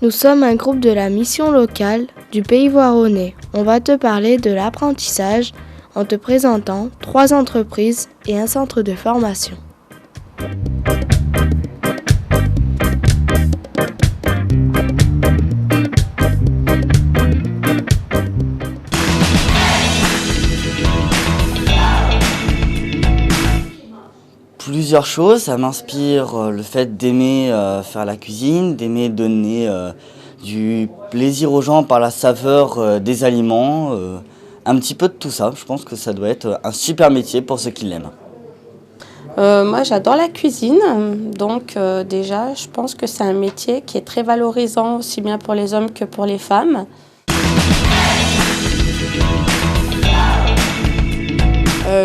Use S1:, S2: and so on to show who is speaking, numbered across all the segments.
S1: Nous sommes un groupe de la mission locale du Pays Voironnais. On va te parler de l'apprentissage en te présentant 3 entreprises et un centre de formation.
S2: Plusieurs choses, ça m'inspire le fait d'aimer faire la cuisine, d'aimer donner du plaisir aux gens par la saveur des aliments, un petit peu de tout ça. Je pense que ça doit être un super métier pour ceux qui l'aiment.
S3: Moi j'adore la cuisine, donc déjà je pense que c'est un métier qui est très valorisant aussi bien pour les hommes que pour les femmes.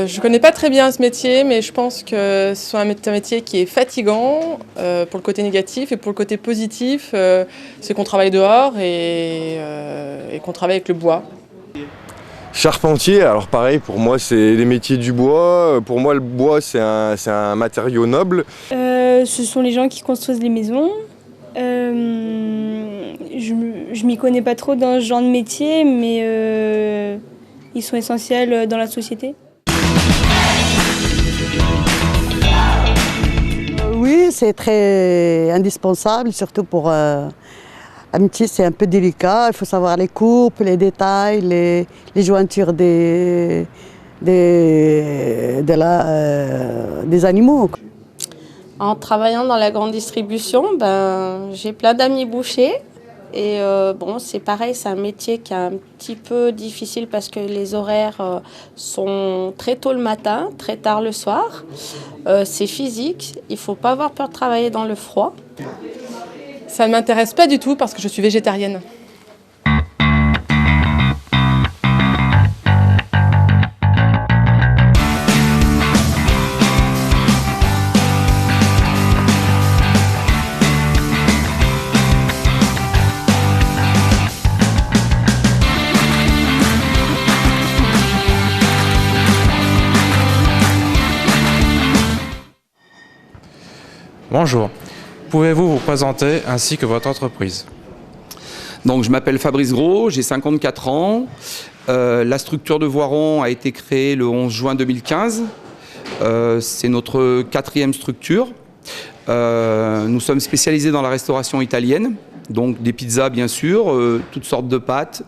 S4: Je ne connais pas très bien ce métier, mais je pense que c'est un métier qui est fatigant pour le côté négatif, et pour le côté positif, c'est qu'on travaille dehors et qu'on travaille avec le bois.
S5: Charpentier, alors pareil, pour moi c'est les métiers du bois. Pour moi le bois c'est un matériau noble.
S6: Ce sont les gens qui construisent les maisons. Je m'y connais pas trop dans ce genre de métier, mais ils sont essentiels dans la société.
S7: Oui, c'est très indispensable, surtout pour un métier, c'est un peu délicat. Il faut savoir les coupes, les détails, les jointures des animaux.
S3: En travaillant dans la grande distribution, j'ai plein d'amis bouchers. Et c'est pareil, c'est un métier qui est un petit peu difficile parce que les horaires sont très tôt le matin, très tard le soir. C'est physique, il ne faut pas avoir peur de travailler dans le froid.
S4: Ça ne m'intéresse pas du tout parce que je suis végétarienne.
S8: Bonjour, pouvez-vous vous présenter ainsi que votre entreprise?
S9: Donc, je m'appelle Fabrice Gros, j'ai 54 ans. La structure de Voiron a été créée le 11 juin 2015. C'est notre 4e structure. Nous sommes spécialisés dans la restauration italienne, donc des pizzas bien sûr, toutes sortes de pâtes,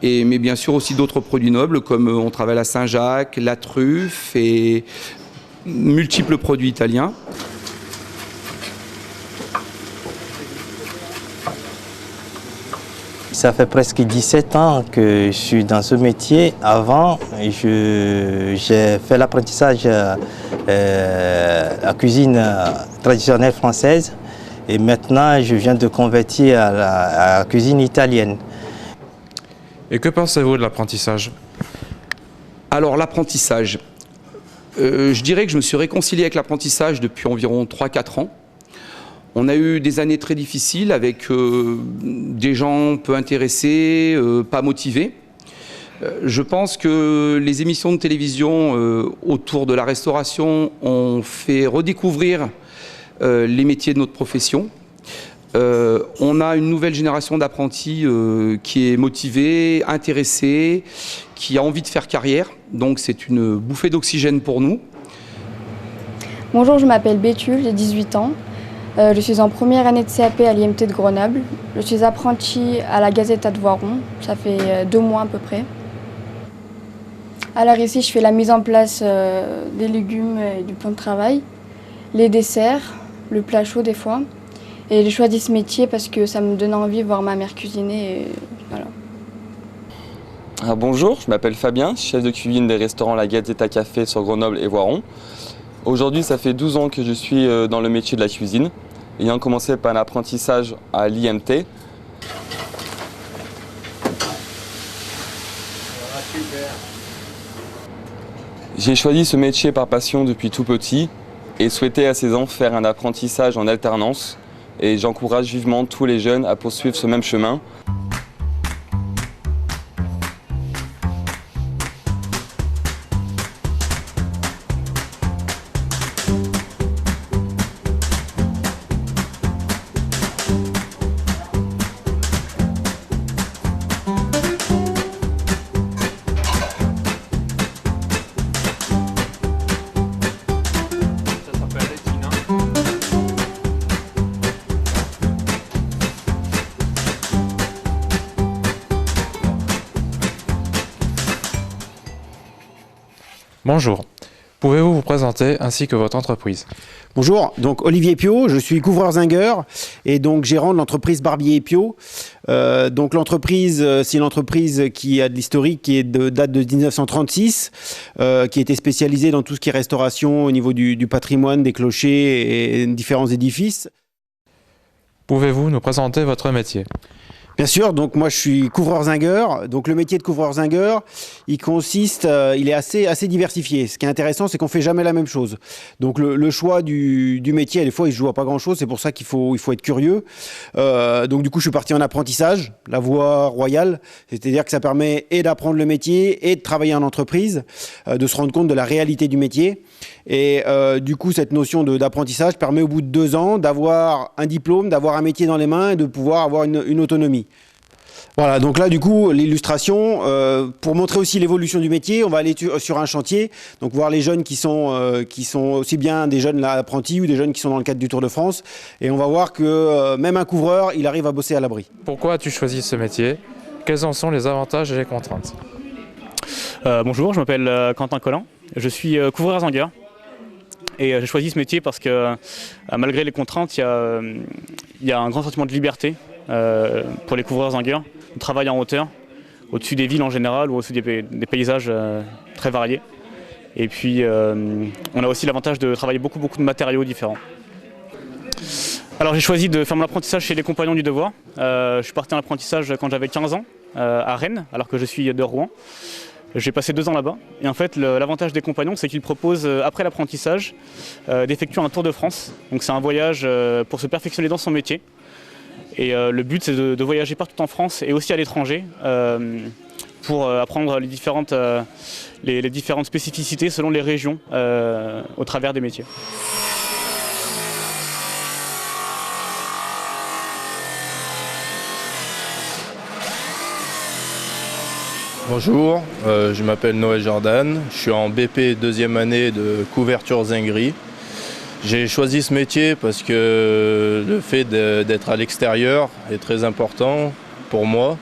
S9: mais bien sûr aussi d'autres produits nobles comme on travaille la Saint-Jacques, la truffe et multiples produits italiens.
S10: Ça fait presque 17 ans que je suis dans ce métier. Avant, j'ai fait l'apprentissage à cuisine traditionnelle française et maintenant je viens de convertir à la cuisine italienne.
S8: Et que pensez-vous de l'apprentissage?
S9: Alors l'apprentissage, je dirais que je me suis réconcilié avec l'apprentissage depuis environ 3-4 ans. On a eu des années très difficiles avec des gens peu intéressés, pas motivés. Je pense que les émissions de télévision autour de la restauration ont fait redécouvrir les métiers de notre profession. On a une nouvelle génération d'apprentis qui est motivée, intéressée, qui a envie de faire carrière. Donc c'est une bouffée d'oxygène pour nous.
S6: Bonjour, je m'appelle Béthule, j'ai 18 ans. Je suis en première année de CAP à l'IMT de Grenoble. Je suis apprentie à la Gazeta de Voiron, ça fait 2 mois à peu près. Alors ici, je fais la mise en place des légumes et du plan de travail, les desserts, le plat chaud des fois. Et j'ai choisi ce métier parce que ça me donne envie de voir ma mère cuisiner. Et voilà.
S11: Bonjour, je m'appelle Fabien, chef de cuisine des restaurants La Gazeta Café sur Grenoble et Voiron. Aujourd'hui, ça fait 12 ans que je suis dans le métier de la cuisine, ayant commencé par un apprentissage à l'IMT. J'ai choisi ce métier par passion depuis tout petit et souhaitais à 16 ans faire un apprentissage en alternance. Et j'encourage vivement tous les jeunes à poursuivre ce même chemin.
S8: Bonjour. Pouvez-vous vous présenter ainsi que votre entreprise?
S12: Bonjour, donc Olivier Piot, je suis couvreur zingueur et donc gérant de l'entreprise Barbier & Piot. Donc l'entreprise, c'est une entreprise qui a de l'historique, qui date de 1936, qui était spécialisée dans tout ce qui est restauration au niveau du patrimoine, des clochers et différents édifices.
S8: Pouvez-vous nous présenter votre métier?
S12: Bien sûr, donc moi je suis couvreur zingueur. Donc le métier de couvreur zingueur, il est assez diversifié. Ce qui est intéressant, c'est qu'on fait jamais la même chose. Donc le choix du métier, des fois, il se joue à pas grand chose. C'est pour ça qu'il faut être curieux. Donc du coup, je suis parti en apprentissage, la voie royale. C'est-à-dire que ça permet et d'apprendre le métier et de travailler en entreprise, de se rendre compte de la réalité du métier. Et du coup, cette notion d'apprentissage permet au bout de 2 ans d'avoir un diplôme, d'avoir un métier dans les mains et de pouvoir avoir une autonomie. Voilà, donc là, du coup, l'illustration, pour montrer aussi l'évolution du métier, on va aller sur un chantier, donc voir les jeunes qui sont aussi bien des jeunes apprentis ou des jeunes qui sont dans le cadre du Tour de France. Et on va voir que même un couvreur, il arrive à bosser à l'abri.
S8: Pourquoi as-tu choisi ce métier? Quels en sont les avantages et les contraintes?
S13: Bonjour, je m'appelle Quentin Collin, je suis couvreur zingueur. Et j'ai choisi ce métier parce que malgré les contraintes, il y a un grand sentiment de liberté pour les couvreurs zingueurs. On travaille en hauteur, au-dessus des villes en général ou au-dessus des paysages très variés. Et puis on a aussi l'avantage de travailler beaucoup de matériaux différents. Alors j'ai choisi de faire mon apprentissage chez les Compagnons du Devoir. Je suis parti en apprentissage quand j'avais 15 ans à Rennes, alors que je suis de Rouen. J'ai passé 2 ans là-bas et en fait l'avantage des Compagnons, c'est qu'ils proposent après l'apprentissage d'effectuer un tour de France. Donc c'est un voyage pour se perfectionner dans son métier. Et le but, c'est de voyager partout en France et aussi à l'étranger pour apprendre les différentes spécificités selon les régions au travers des métiers.
S14: Bonjour, je m'appelle Noël Jordan, je suis en BP 2e année de couverture zinguerie. J'ai choisi ce métier parce que le fait d'être à l'extérieur est très important pour moi,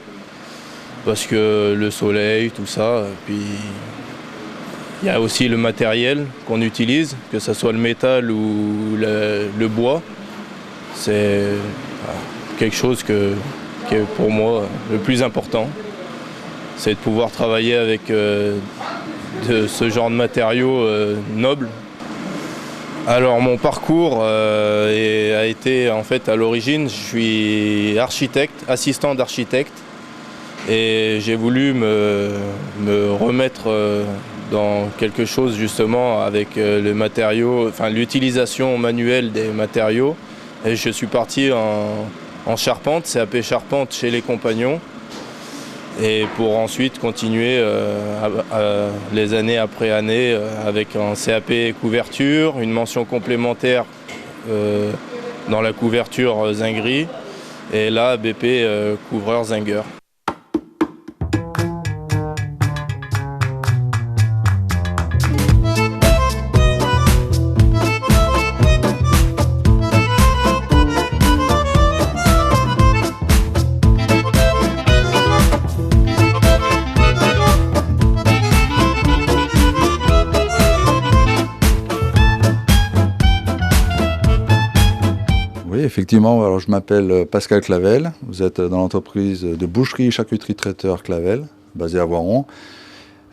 S14: parce que le soleil, tout ça, puis il y a aussi le matériel qu'on utilise, que ce soit le métal ou le bois. C'est quelque chose qui est pour moi le plus important. C'est de pouvoir travailler avec ce genre de matériaux nobles. Alors mon parcours a été en fait à l'origine, je suis architecte, assistant d'architecte et j'ai voulu me remettre dans quelque chose justement avec les matériaux, enfin l'utilisation manuelle des matériaux et je suis parti en charpente, CAP charpente chez les Compagnons. Et pour ensuite continuer les années après année avec un CAP couverture, une mention complémentaire dans la couverture zinguerie et là BP couvreur zingueur.
S15: Effectivement, alors je m'appelle Pascal Clavel, vous êtes dans l'entreprise de boucherie charcuterie traiteur Clavel, basée à Voiron.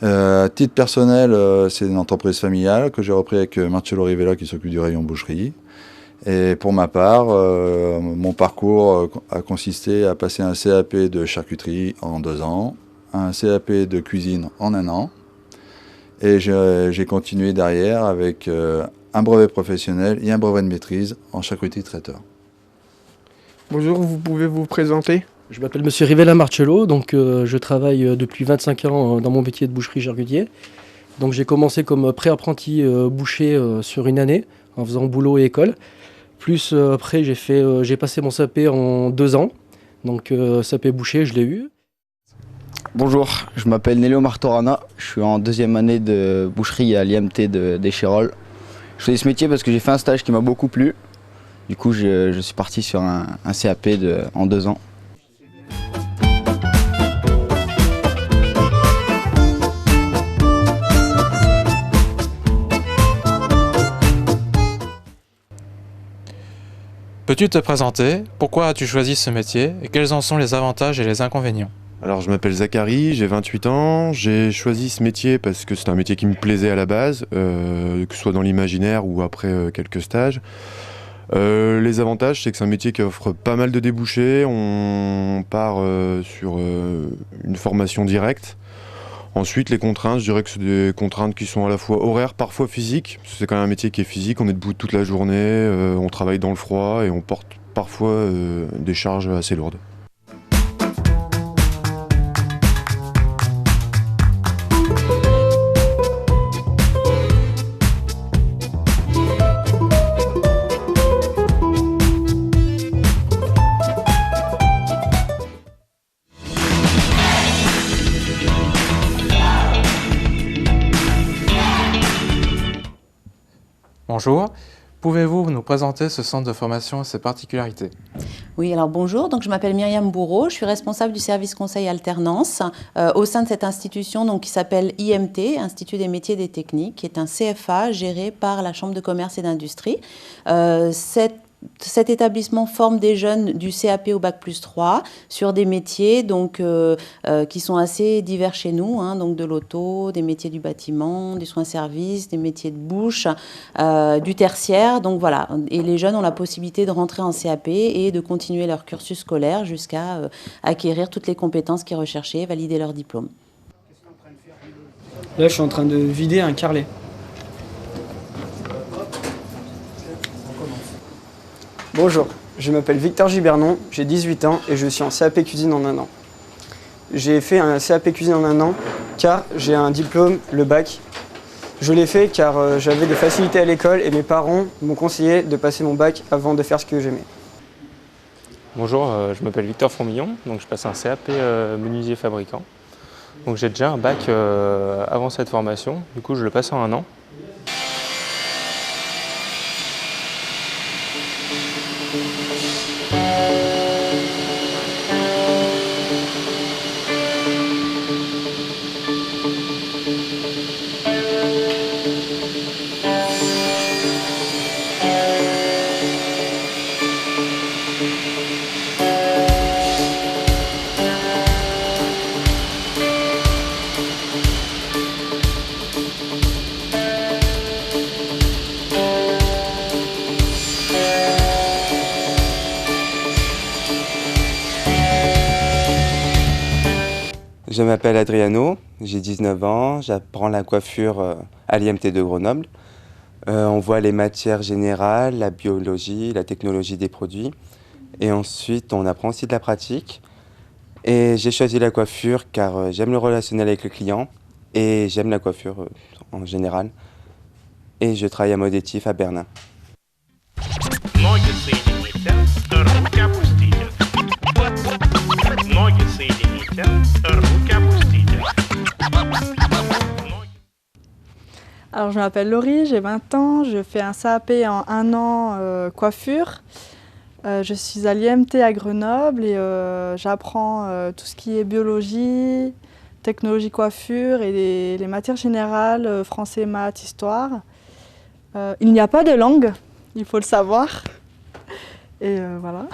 S15: À titre personnel, c'est une entreprise familiale que j'ai repris avec Marcello Rivella qui s'occupe du rayon boucherie. Et pour ma part, mon parcours a consisté à passer un CAP de charcuterie en 2 ans, un CAP de cuisine en 1 an, et j'ai continué derrière avec un brevet professionnel et un brevet de maîtrise en charcuterie traiteur.
S16: Bonjour, vous pouvez vous présenter?
S17: Je m'appelle Monsieur Rivella Marcello, donc je travaille depuis 25 ans dans mon métier de boucherie charcutier. Donc j'ai commencé comme pré-apprenti boucher sur 1 année, en faisant boulot et école. Plus après j'ai passé mon CAP en 2 ans, donc CAP boucher, je l'ai eu.
S18: Bonjour, je m'appelle Nelio Martorana, je suis en 2e année de boucherie à l'IMT d'Échirolles. Je fais ce métier parce que j'ai fait un stage qui m'a beaucoup plu. Du coup, je suis parti sur un CAP en 2 ans.
S8: Peux-tu te présenter? Pourquoi as-tu choisi ce métier et quels en sont les avantages et les inconvénients?
S19: Alors je m'appelle Zachary, j'ai 28 ans, j'ai choisi ce métier parce que c'est un métier qui me plaisait à la base, que ce soit dans l'imaginaire ou après quelques stages. Les avantages, c'est que c'est un métier qui offre pas mal de débouchés, on part sur une formation directe. Ensuite, les contraintes, je dirais que c'est des contraintes qui sont à la fois horaires, parfois physiques, parce que c'est quand même un métier qui est physique, on est debout toute la journée, on travaille dans le froid et on porte parfois des charges assez lourdes.
S8: Bonjour, pouvez-vous nous présenter ce centre de formation et ses particularités?
S20: Oui, alors bonjour, donc je m'appelle Myriam Bourreau, je suis responsable du service conseil alternance au sein de cette institution donc, qui s'appelle IMT, Institut des métiers et des techniques, qui est un CFA géré par la Chambre de commerce et d'industrie. Cet établissement forme des jeunes du CAP au Bac+3 sur des métiers donc, qui sont assez divers chez nous, hein, donc de l'auto, des métiers du bâtiment, des soins-services, des métiers de bouche, du tertiaire. Donc voilà, et les jeunes ont la possibilité de rentrer en CAP et de continuer leur cursus scolaire jusqu'à acquérir toutes les compétences qui est recherchées, valider leur diplôme.
S21: Là, je suis en train de vider un carrelet. Bonjour, je m'appelle Victor Gibernon, j'ai 18 ans et je suis en CAP cuisine en 1 an. J'ai fait un CAP cuisine en 1 an car j'ai un diplôme, le bac. Je l'ai fait car j'avais des facilités à l'école et mes parents m'ont conseillé de passer mon bac avant de faire ce que j'aimais.
S22: Bonjour, je m'appelle Victor Fourmillon, donc je passe un CAP menuisier fabricant. Donc j'ai déjà un bac avant cette formation, du coup je le passe en 1 an.
S23: Je m'appelle Adriano, j'ai 19 ans, j'apprends la coiffure à l'IMT de Grenoble. On voit les matières générales, la biologie, la technologie des produits. Et ensuite, on apprend aussi de la pratique. Et j'ai choisi la coiffure car j'aime le relationnel avec le client et j'aime la coiffure en général. Et je travaille à Modetif à Bernin.
S24: Alors je m'appelle Laurie, j'ai 20 ans, je fais un CAP en 1 an coiffure. Je suis à l'IMT à Grenoble et j'apprends tout ce qui est biologie, technologie coiffure et les matières générales, français, maths, histoire. Il n'y a pas de langue, il faut le savoir. Et voilà.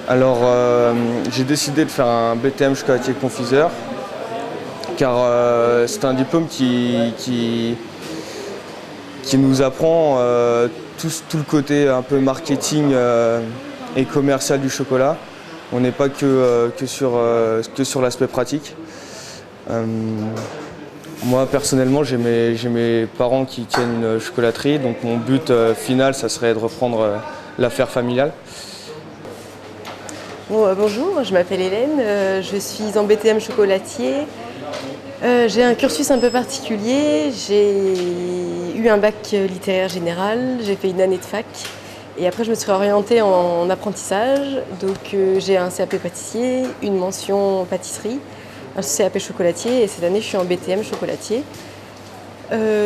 S25: Alors j'ai décidé de faire un BTM chocolatier confiseur car c'est un diplôme qui nous apprend tout le côté un peu marketing et commercial du chocolat. On n'est pas que sur l'aspect pratique. Moi personnellement j'ai mes parents qui tiennent une chocolaterie, donc mon but final ça serait de reprendre l'affaire familiale.
S26: Bon, bonjour, je m'appelle Hélène, je suis en BTM chocolatier. J'ai un cursus un peu particulier, j'ai eu un bac littéraire général, j'ai fait une année de fac et après je me suis orientée en apprentissage. Donc j'ai un CAP pâtissier, une mention pâtisserie un CAP chocolatier et cette année je suis en BTM chocolatier.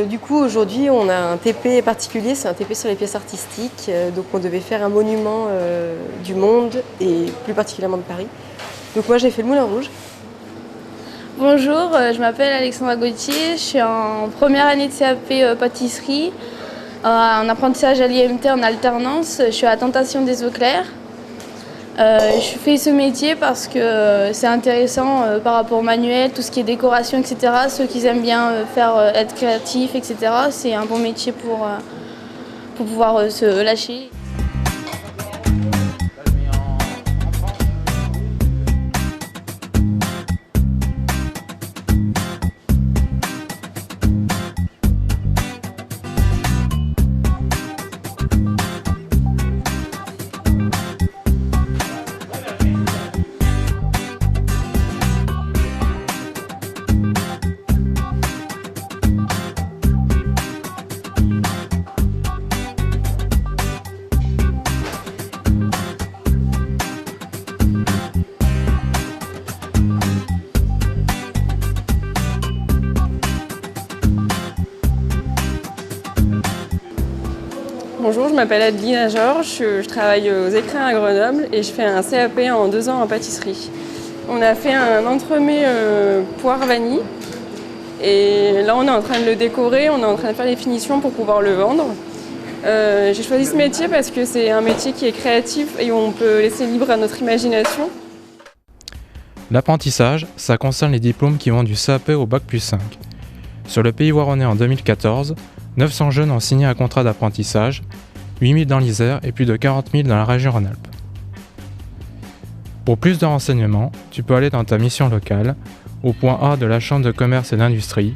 S26: Du coup aujourd'hui on a un TP particulier, c'est un TP sur les pièces artistiques, donc on devait faire un monument du monde et plus particulièrement de Paris. Donc moi j'ai fait le Moulin Rouge.
S1: Bonjour, je m'appelle Alexandra Gauthier, je suis en première année de CAP pâtisserie, en apprentissage à l'IMT en alternance, je suis à Tentation des Eaux Claires. Je fais ce métier parce que c'est intéressant par rapport au manuel, tout ce qui est décoration, etc. Ceux qui aiment bien être créatifs, etc. C'est un bon métier pour pouvoir se lâcher.
S2: Bonjour, je m'appelle Adeline Georges, je travaille aux Écrins à Grenoble et je fais un CAP en 2 ans en pâtisserie. On a fait un entremets poire vanille et là on est en train de le décorer, on est en train de faire les finitions pour pouvoir le vendre. J'ai choisi ce métier parce que c'est un métier qui est créatif et où on peut laisser libre à notre imagination.
S8: L'apprentissage, ça concerne les diplômes qui vont du CAP au Bac+5. Sur le Pays Voironnais en 2014, 900 jeunes ont signé un contrat d'apprentissage, 8 000 dans l'Isère et plus de 40 000 dans la région Rhône-Alpes. Pour plus de renseignements, tu peux aller dans ta mission locale, au point A de la Chambre de commerce et d'industrie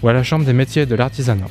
S8: ou à la Chambre des métiers et de l'artisanat.